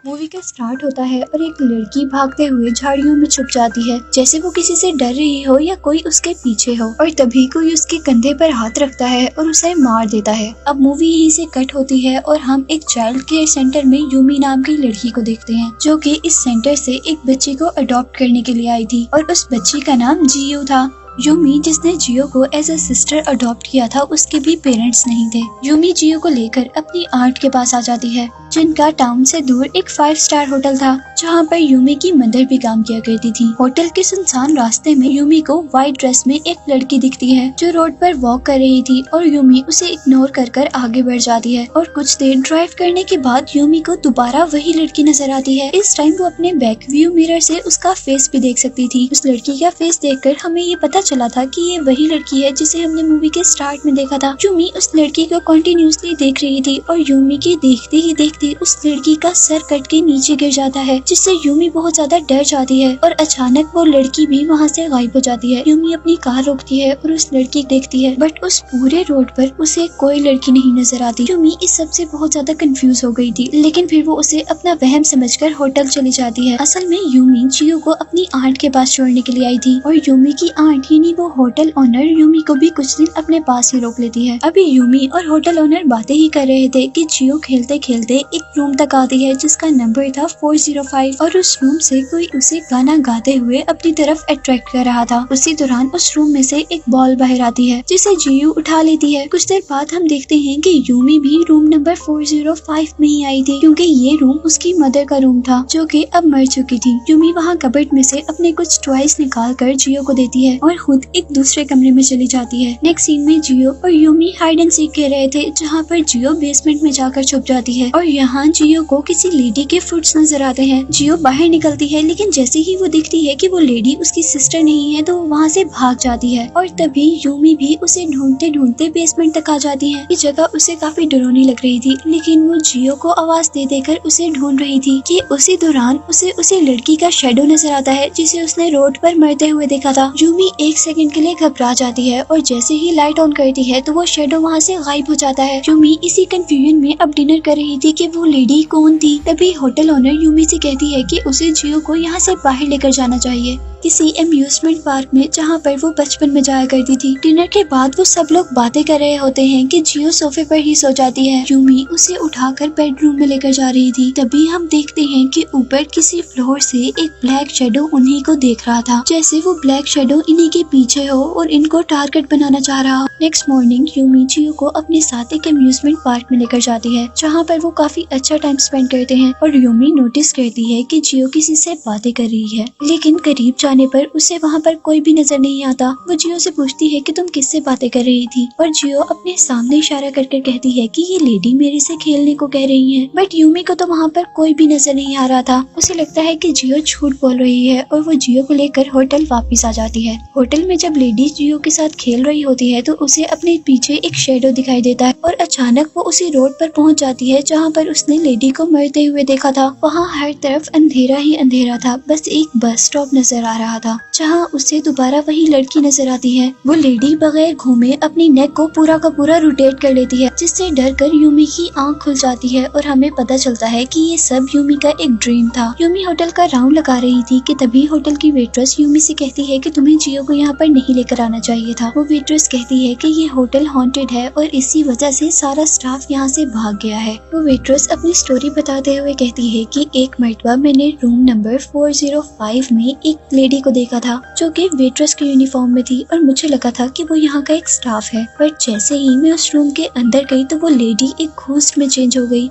Movie का start होता है और एक लड़की भागते हुए झाड़ियों में छुप जाती है, जैसे वो किसी से डर रही हो या कोई उसके पीछे हो। और तभी कोई उसके कंधे पर हाथ रखता है और उसे मार देता है। अब मूवी यहीं से कट होती है और हम एक चाइल्ड केयर सेंटर में यूमी नाम की लड़की को देखते हैं, जो कि इस सेंटर से एक बच्ची को अडॉप्ट करने के लिए आई थी और उस बच्ची का नाम जियो था। यूमी जिसने जियो को एज अ सिस्टर अडॉप्ट किया था, उसके भी पेरेंट्स नहीं थे। यूमी जियो को लेकर अपनी आंट के पास आ जाती है, जिनका टाउन से दूर एक 5 स्टार होटल था, जहां पर यूमी की मदर भी काम किया करती थी। होटल के सुनसान रास्ते में यूमी को व्हाइट ड्रेस में एक लड़की दिखती है, जो रोड पर वॉक कर रही थी और यूमी उसे इग्नोर कर आगे बढ़ जाती है। और कुछ देर ड्राइव करने के बाद यूमी को दोबारा वही लड़की नजर आती है। इस टाइम वो अपने बैक व्यू मिरर से उसका फेस भी देख सकती थी। उस लड़की का फेस देखकर हमें ये पता चला था कि ये वही लड़की है जिसे हमने मूवी के स्टार्ट में देखा था। यूमी उस लड़की को कंटिन्यूअसली देख रही थी और यूमी के देखते ही देखते उस लड़की का सर कट के नीचे गिर जाता है, जिससे यूमी बहुत ज्यादा डर जाती है और अचानक वो लड़की भी वहाँ से गायब हो जाती है। यूमी अपनी कार रोकती है और उस लड़की को देखती है, बट उस पूरे रोड पर उसे कोई लड़की नहीं नजर आती। यूमी इस सब से बहुत ज्यादा कंफ्यूज हो गई थी, लेकिन फिर वो उसे अपना वहम समझकर होटल चली जाती है। असल में यूमी जियो को अपनी आंट के पास छोड़ने के लिए आई थी और यूमी की आंट यानी वो होटल ओनर यूमी को भी कुछ दिन अपने पास ही रोक लेती है। अभी यूमी और होटल ओनर बातें ही कर रहे थे कि जियो खेलते खेलते एक रूम तक आती है जिसका नंबर था 405 और उस रूम से कोई उसे गाना गाते हुए अपनी तरफ अट्रैक्ट कर रहा था। उसी दौरान उस रूम में से एक बॉल बाहर आती है, जिसे जियो उठा लेती है। कुछ देर बाद हम देखते हैं कि यूमी भी रूम नंबर 405 में ही आई थी, क्योंकि ये रूम उसकी मदर का रूम था, जो कि अब मर चुकी थी। यूमी वहाँ कबर्ड में से अपने कुछ टॉयज निकाल कर जियो को देती है और खुद एक दूसरे कमरे में चली जाती है। नेक्स्ट सीन में जियो और यूमी हाइड एंड सीक खेल रहे थे, जहाँ पर जियो बेसमेंट में जाकर छुप जाती है और यहाँ जियो को किसी लेडी के फुट्स नजर आते हैं। जियो बाहर निकलती है, लेकिन जैसे ही वो दिखती है कि वो लेडी उसकी सिस्टर नहीं है, तो वो वहाँ से भाग जाती है। और तभी यूमी भी उसे ढूंढते ढूंढते बेसमेंट तक आ जाती है। ये जगह उसे काफी डरावनी लग रही थी, लेकिन वो जियो को आवाज दे देकर उसे ढूंढ रही थी कि उसी दौरान उसे लड़की का शेडो नजर आता है, जिसे उसने रोड पर मरते हुए देखा था। यूमी एक सेकंड के लिए घबरा जाती है और जैसे ही लाइट ऑन करती है तो वो शेडो वहाँ से गायब हो जाता है। यूमी इसी कंफ्यूजन में अब डिनर कर रही थी कि वो लेडी कौन थी। तभी होटल ओनर यूमी से कहती है कि उसे जियो को यहाँ से बाहर लेकर जाना चाहिए, किसी अम्यूजमेंट पार्क में, जहाँ पर वो बचपन में जाया करती थी। डिनर के बाद वो सब लोग बातें कर रहे होते हैं कि जियो सोफे पर ही सो जाती है। यूमी उसे उठाकर बेडरूम में लेकर जा रही थी। तभी हम देखते हैं कि ऊपर किसी फ्लोर से एक ब्लैक शेडो उन्हीं को देख रहा था, जैसे वो ब्लैक शेडो इन्हीं के पीछे हो और इनको टारगेट बनाना चाह रहा हो। नेक्स्ट मॉर्निंग यूमी जियो को अपने साथ एक अम्यूजमेंट पार्क में लेकर जाती है, जहाँ पर वो काफी अच्छा टाइम स्पेंड करते हैं और यूमी नोटिस करती है कि जियो किसी से बातें कर रही है, लेकिन करीब जाने पर उसे वहाँ पर कोई भी नजर नहीं आता। वो जियो से पूछती है कि तुम किससे बातें कर रही थी, और जियो अपने सामने इशारा करके कहती है कि ये लेडी मेरे से खेलने को कह रही है। बट यूमी को तो वहाँ पर कोई भी नजर नहीं आ रहा था। उसे लगता है कि जियो झूठ बोल रही है और वो जियो को लेकर होटल वापस आ जाती है। होटल में जब लेडी जियो के साथ खेल रही होती है तो उसे अपने पीछे एक शेडो दिखाई देता है और अचानक वो उसी रोड पर पहुँच जाती है जहाँ पर उसने लेडी को मरते हुए देखा था। वहाँ हर तरफ अंधेरा ही अंधेरा था, बस एक बस स्टॉप नजर आ रहा था, जहाँ उसे दोबारा वही लड़की नजर आती है। वो लेडी बगैर घूमे अपनी नेक को पूरा का पूरा रोटेट कर लेती है, जिससे डरकर यूमी की आंख खुल जाती है और हमें पता चलता है कि ये सब यूमी का एक ड्रीम था। यूमी होटल का राउंड लगा रही थी कि तभी होटल की वेट्रेस यूमी से कहती है कि तुम्हें जियो को यहाँ पर नहीं लेकर आना चाहिए था। वो वेट्रेस कहती है कि ये होटल हॉन्टेड है और इसी वजह से सारा स्टाफ यहाँ से भाग गया है। वो वेट्रेस अपनी स्टोरी बताते हुए कहती है कि एक मर्तबा मैंने रूम नंबर 405 में एक लेडी को देखा था, जो कि वेट्रेस के यूनिफॉर्म में थी और मुझे लगा था कि वो यहाँ का एक स्टाफ है। पर जैसे ही मैं उस रूम के अंदर गई तो वो लेडी एक घोस्ट में चेंज हो गई।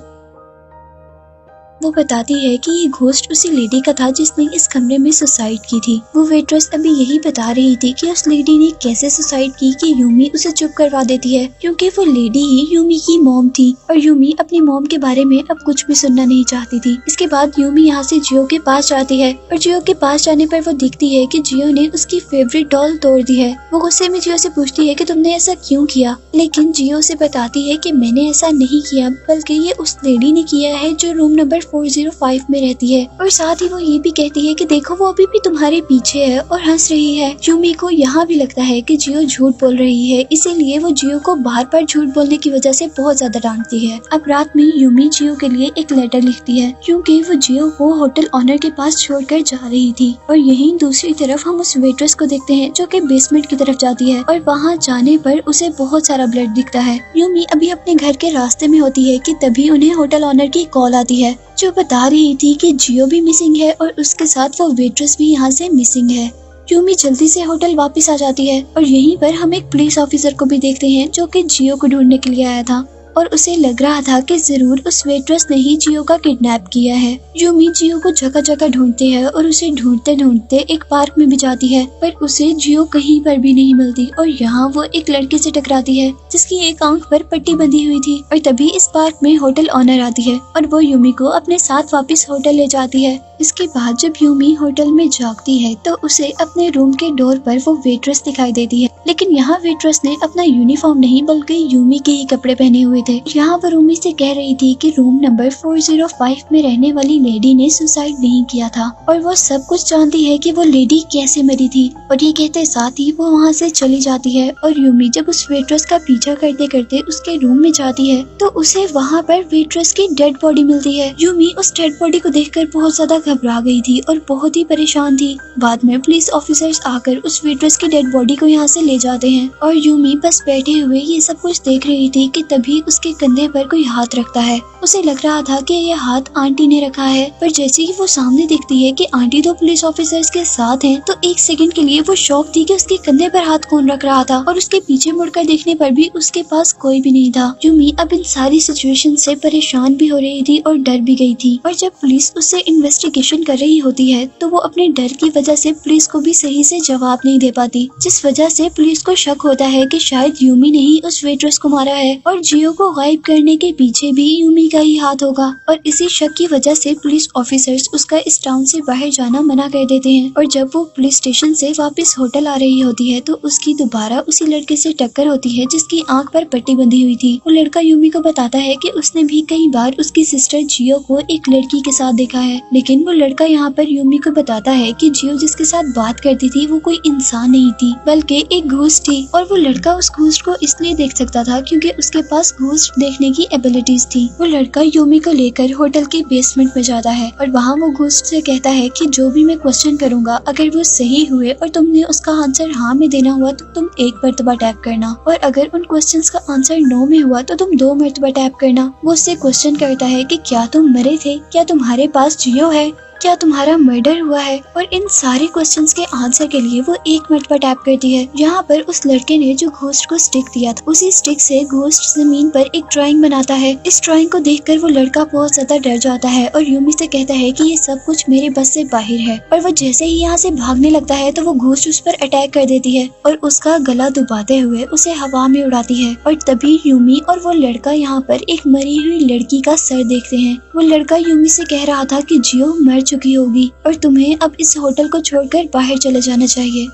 वो बताती है कि ये घोस्ट उसी लेडी का था जिसने इस कमरे में सुसाइड की थी। वो वेट्रेस अभी यही बता रही थी कि उस लेडी ने कैसे सुसाइड की कि यूमी उसे चुप करवा देती है, क्योंकि वो लेडी ही यूमी की मॉम थी और यूमी अपनी मॉम के बारे में अब कुछ भी सुनना नहीं चाहती थी। इसके बाद यूमी यहाँ से जियो के पास जाती है और जियो के पास जाने पर वो दिखती है कि जियो ने उसकी फेवरेट डॉल तोड़ दी है। वो गुस्से में जियो से पूछती है कि तुमने ऐसा क्यों किया, लेकिन जियो से बताती है कि मैंने ऐसा नहीं किया, बल्कि ये उस लेडी ने किया है जो रूम नंबर 405 में रहती है और साथ ही वो ये भी कहती है कि देखो वो अभी भी तुम्हारे पीछे है और हंस रही है। यूमी को यहाँ भी लगता है कि जियो झूठ बोल रही है, इसीलिए वो जियो को बार-बार झूठ बोलने की वजह से बहुत ज्यादा डांटती है। अब रात में यूमी जियो के लिए एक लेटर लिखती है क्योंकि वो जियो को होटल ऑनर के पास छोड़कर जा रही थी। और यहीं दूसरी तरफ हम उस वेट्रेस को देखते हैं जो कि बेसमेंट की तरफ जाती है और वहाँ जाने पर उसे बहुत सारा ब्लड दिखता है। यूमी अभी अपने घर के रास्ते में होती है कि तभी उन्हें होटल ऑनर की कॉल आती है जो बता रही थी कि जियो भी मिसिंग है और उसके साथ वो वेट्रेस भी यहाँ से मिसिंग है। यूमी जल्दी से होटल वापस आ जाती है और यहीं पर हम एक पुलिस ऑफिसर को भी देखते हैं जो कि जियो को ढूंढने के लिए आया था और उसे लग रहा था कि जरूर उस वेट्रेस ने ही जियो का किडनैप किया है। यूमी जियो को जगह जगह ढूंढती है और उसे ढूंढते ढूंढते एक पार्क में भी जाती है पर उसे जियो कहीं पर भी नहीं मिलती और यहाँ वो एक लड़के से टकराती है जिसकी एक आंख पर पट्टी बंधी हुई थी। और तभी इस पार्क में होटल ऑनर आती है और वो यूमी को अपने साथ वापस होटल ले जाती है। इसके बाद जब यूमी होटल में जागती है तो उसे अपने रूम के डोर पर वो वेट्रेस दिखाई देती है, लेकिन यहाँ वेट्रेस ने अपना यूनिफॉर्म नहीं बल्कि यूमी के ही कपड़े पहने हुए थे। यहाँ वो रूमी से कह रही थी कि रूम नंबर 405 में रहने वाली लेडी ने सुसाइड नहीं किया था और वो सब कुछ जानती है कि वो लेडी कैसे मरी थी। और ये कहते साथ ही वो वहाँ से चली जाती है और यूमी जब उस वेट्रेस का पीछा करते करते उसके रूम में जाती है तो उसे वहाँ पर वेट्रेस की डेड बॉडी मिलती है। यूमी उस डेड बॉडी को देखकर बहुत ज्यादा घबरा गई थी और बहुत ही परेशान थी। बाद में पुलिस ऑफिसर्स आकर उस वेट्रेस की डेड बॉडी को यहाँ से ले जाते हैं और यूमी बस बैठे हुए ये सब कुछ देख रही थी कि तभी उसके कंधे पर कोई हाथ रखता है। उसे लग रहा था कि यह हाथ आंटी ने रखा है, पर जैसे ही वो सामने दिखती है कि आंटी तो पुलिस ऑफिसर्स के साथ हैं, तो एक सेकंड के लिए वो शॉक थी कि उसके कंधे पर हाथ कौन रख रहा था और उसके पीछे मुड़कर देखने पर भी उसके पास कोई भी नहीं था। यूमी अब इन सारी सिचुएशन से परेशान भी हो रही थी और डर भी गई थी। और जब पुलिस उससे इन्वेस्टिगेशन कर रही होती है तो वो अपने डर की वजह से पुलिस को भी सही से जवाब नहीं दे पाती, जिस वजह से पुलिस को शक होता है कि शायद यूमी ने ही उस वेट्रेस को मारा है और जियो को गायब करने के पीछे भी यूमी का ही हाथ होगा। और इसी शक की वजह से पुलिस ऑफिसर्स उसका इस टाउन से बाहर जाना मना कर देते हैं। और जब वो पुलिस स्टेशन से वापस होटल आ रही होती है तो उसकी दोबारा उसी लड़के से टक्कर होती है जिसकी आंख पर पट्टी बंधी हुई थी। वो लड़का यूमी को बताता है कि उसने भी कई बार उसकी सिस्टर जियो को एक लड़की के साथ देखा है, लेकिन वो लड़का यहाँ पर यूमी को बताता है कि जियो जिसके साथ बात करती थी वो कोई इंसान नहीं थी बल्कि एक घोस्ट थी। और वो लड़का उस घोस्ट को इसलिए देख सकता था क्योंकि उसके पास घोस्ट देखने की एबिलिटीज थी। वो लड़का यूमी को लेकर होटल के बेसमेंट में जाता है और वहाँ वो घोस्ट से कहता है कि जो भी मैं क्वेश्चन करूंगा अगर वो सही हुए और तुमने उसका आंसर हाँ में देना हुआ तो तुम एक मरतबा टैप करना, और अगर उन क्वेश्चंस का आंसर नो में हुआ तो तुम 2 मरतबा टैप करना। वो उससे क्वेश्चन करता है कि क्या तुम मरे थे, क्या तुम्हारे पास जियो है, क्या तुम्हारा मर्डर हुआ है, और इन सारे क्वेश्चंस के आंसर के लिए वो एक मरतबा टैप करती है। यहाँ पर उस लड़के ने जो घोस्ट को स्टिक दिया था उसी स्टिक से घोस्ट जमीन पर एक ड्राइंग बनाता है। इस ड्राइंग को देखकर वो लड़का बहुत ज्यादा डर जाता है और यूमी से कहता है कि ये सब कुछ मेरे बस से बाहर है। और वो जैसे ही यहाँ से भागने लगता है तो वो घोस्ट उस पर अटैक कर देती है और उसका गला दबाते हुए उसे हवा में उड़ाती है। और तभी यूमी और वो लड़का यहाँ पर एक मरी हुई लड़की का सर देखते हैं। वो लड़का यूमी से कह रहा था कि जियो मर चुकी होगी और तुम्हें अब इस होटल को छोड़कर बाहर चले जाना चाहिए,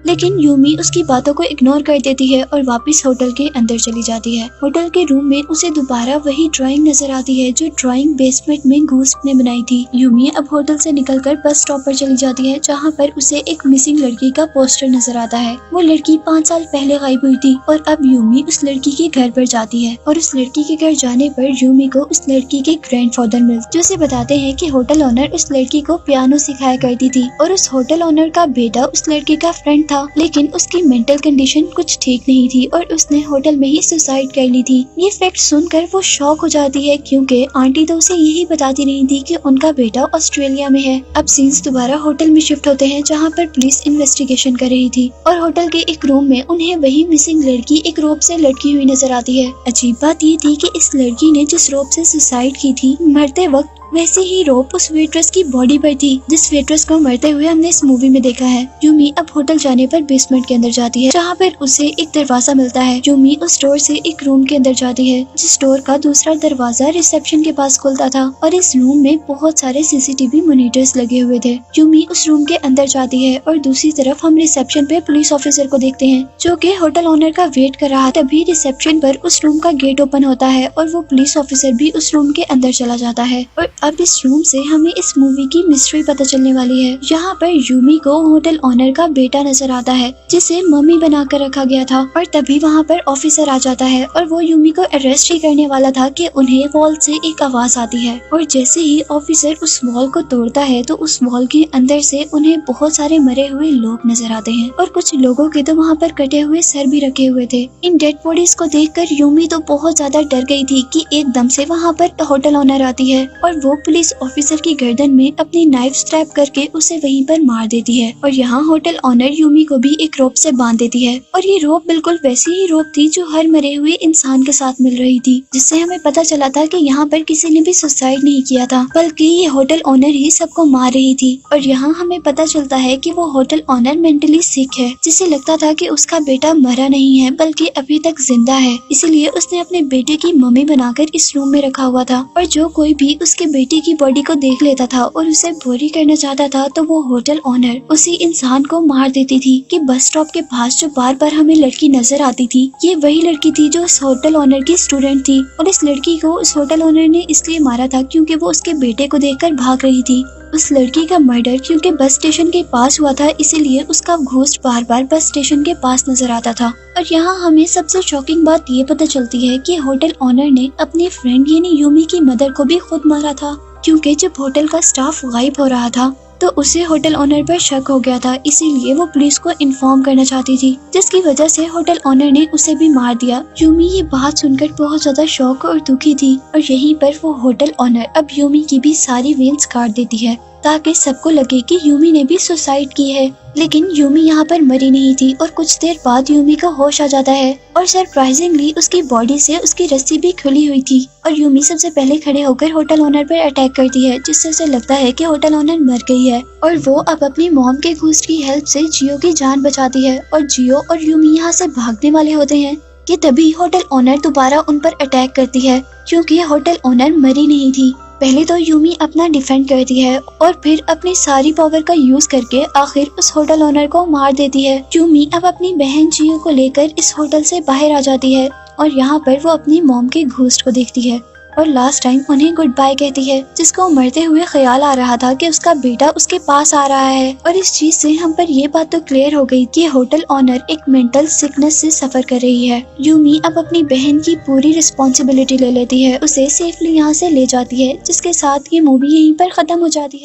लेकिन यूमी उसकी बातों को इग्नोर कर देती है और वापस होटल के अंदर चली जाती है। होटल के रूम में उसे दोबारा वही ड्राइंग नजर आती है जो ड्राइंग बेसमेंट में घोस्ट ने बनाई थी। यूमी अब होटल से निकलकर बस स्टॉप पर चली जाती है जहाँ पर उसे एक मिसिंग लड़की का पोस्टर नजर आता है। वो लड़की 5 साल पहले गायब हुई थी और अब यूमी उस लड़की के घर पर जाती है और उस लड़की के घर जाने पर यूमी को उस लड़की के ग्रैंडफादर मिलते, जो उसे बताते हैं कि होटल ओनर उस लड़की को पियानो सिखाया करती थी और उस होटल ओनर का बेटा उस लड़के का फ्रेंड था, लेकिन उसकी मेंटल कंडीशन कुछ ठीक नहीं थी और उसने होटल में ही सुसाइड कर ली थी। ये फैक्ट सुनकर वो शॉक हो जाती है क्योंकि आंटी तो उसे यही बताती नहीं थी कि उनका बेटा ऑस्ट्रेलिया में है। अब सीन्स दोबारा होटल में शिफ्ट होते हैं जहाँ पर पुलिस इन्वेस्टिगेशन कर रही थी और होटल के एक रूम में उन्हें वही मिसिंग लड़की एक रोप से लटकी हुई नजर आती है। अजीब बात ये थी कि इस लड़की ने जिस रोप से सुसाइड की थी मरते वक्त वैसे ही रोप उस वेट्रेस की बॉडी पर थी जिस वेट्रेस को मरते हुए हमने इस मूवी में देखा है। यूमी अब होटल जाने पर बेसमेंट के अंदर जाती है जहाँ पर उसे एक दरवाजा मिलता है। यूमी उस डोर से एक रूम के अंदर जाती है जिस डोर का दूसरा दरवाजा रिसेप्शन के पास खुलता था और इस रूम में बहुत सारे सीसीटीवी मॉनिटर्स लगे हुए थे। यूमी उस रूम के अंदर जाती है और दूसरी तरफ हम रिसेप्शन पे पुलिस ऑफिसर को देखते हैं जो कि होटल ओनर का वेट कर रहा। तभी रिसेप्शन पर उस रूम का गेट ओपन होता है और वो पुलिस ऑफिसर भी उस रूम के अंदर चला जाता है और अब इस रूम से हमें इस मूवी की मिस्ट्री पता चलने वाली है। यहाँ पर यूमी को होटल ओनर का बेटा नजर आता है जिसे मम्मी बनाकर रखा गया था और तभी वहाँ पर ऑफिसर आ जाता है और वो यूमी को अरेस्ट ही करने वाला था कि उन्हें वॉल से एक आवाज आती है और जैसे ही ऑफिसर उस वॉल को तोड़ता है तो उस वॉल के अंदर से उन्हें बहुत सारे मरे हुए लोग नजर आते हैं और कुछ लोगों के तो वहाँ पर कटे हुए सर भी रखे हुए थे। इन डेड बॉडीज को देखकर यूमी तो बहुत ज्यादा डर गई थी कि एकदम से वहाँ पर होटल ओनर आती है और वो पुलिस ऑफिसर की गर्दन में अपनी नाइफ स्ट्रैप करके उसे वहीं पर मार देती है और यहाँ होटल ओनर यूमी को भी एक रोप से बांध देती है और ये रोप बिल्कुल वैसी ही रोप थी जो हर मरे हुए इंसान के साथ मिल रही थी, जिससे हमें पता चला था कि यहाँ पर किसी ने भी सुसाइड नहीं किया था बल्कि ये होटल ओनर ही सबको मार रही थी। और यहाँ हमें पता चलता है कि वो होटल ओनर मेंटली सिक है, जिसे लगता था कि उसका बेटा मरा नहीं है बल्कि अभी तक जिंदा है, इसीलिए उसने अपने बेटे की मम्मी बनाकर इस रूम में रखा हुआ था। और जो कोई भी उसके बेटे की बॉडी को देख लेता था और उसे बोरी करना चाहता था तो वो होटल ओनर उसी इंसान को मार देती थी। कि बस स्टॉप के पास जो बार बार हमें लड़की नजर आती थी ये वही लड़की थी जो इस होटल ओनर की स्टूडेंट थी और इस लड़की को उस होटल ओनर ने इसलिए मारा था क्योंकि वो उसके बेटे को देखकर भाग रही थी। उस लड़की का मर्डर क्योंकि बस स्टेशन के पास हुआ था इसीलिए उसका घोस्ट बार बार बस स्टेशन के पास नजर आता था। और यहाँ हमें सबसे शॉकिंग बात ये पता चलती है कि होटल ओनर ने अपनी फ्रेंड यानी यूमी की मदर को भी खुद मारा था, क्योंकि जब होटल का स्टाफ गायब हो रहा था तो उसे होटल ओनर पर शक हो गया था, इसीलिए वो पुलिस को इन्फॉर्म करना चाहती थी, जिसकी वजह से होटल ओनर ने उसे भी मार दिया। यूमी ये बात सुनकर बहुत ज्यादा शौक और दुखी थी और यहीं पर वो होटल ओनर अब यूमी की भी सारी वेन्स काट देती है ताकि सबको लगे कि यूमी ने भी सुसाइड की है। लेकिन यूमी यहाँ पर मरी नहीं थी और कुछ देर बाद यूमी का होश आ जाता है और सरप्राइजिंगली उसकी बॉडी से उसकी रस्सी भी खुली हुई थी और यूमी सबसे पहले खड़े होकर होटल ओनर पर अटैक करती है, जिससे उसे लगता है कि होटल ओनर मर गई है और वो अब अपनी मॉम के घोस्ट की हेल्प से जियो की जान बचाती है। और जियो और यूमी यहाँ से भागने वाले होते हैं कि तभी होटल ओनर दोबारा उन पर अटैक करती है, क्योंकि होटल ओनर मरी नहीं थी। पहले तो यूमी अपना डिफेंड करती है और फिर अपनी सारी पावर का यूज करके आखिर उस होटल ओनर को मार देती है। यूमी अब अपनी बहन जियो को लेकर इस होटल से बाहर आ जाती है और यहाँ पर वो अपनी मॉम के घोस्ट को देखती है और लास्ट टाइम उन्हें गुड बाय कहती है, जिसको मरते हुए ख्याल आ रहा था कि उसका बेटा उसके पास आ रहा है। और इस चीज से हम पर ये बात तो क्लियर हो गई कि होटल ओनर एक मेंटल सिकनेस से सफर कर रही है। यूमी अब अपनी बहन की पूरी रिस्पॉन्सिबिलिटी ले लेती है, उसे सेफली यहाँ से ले जाती है, जिसके साथ ये मूवी यहीं पर खत्म हो जाती है।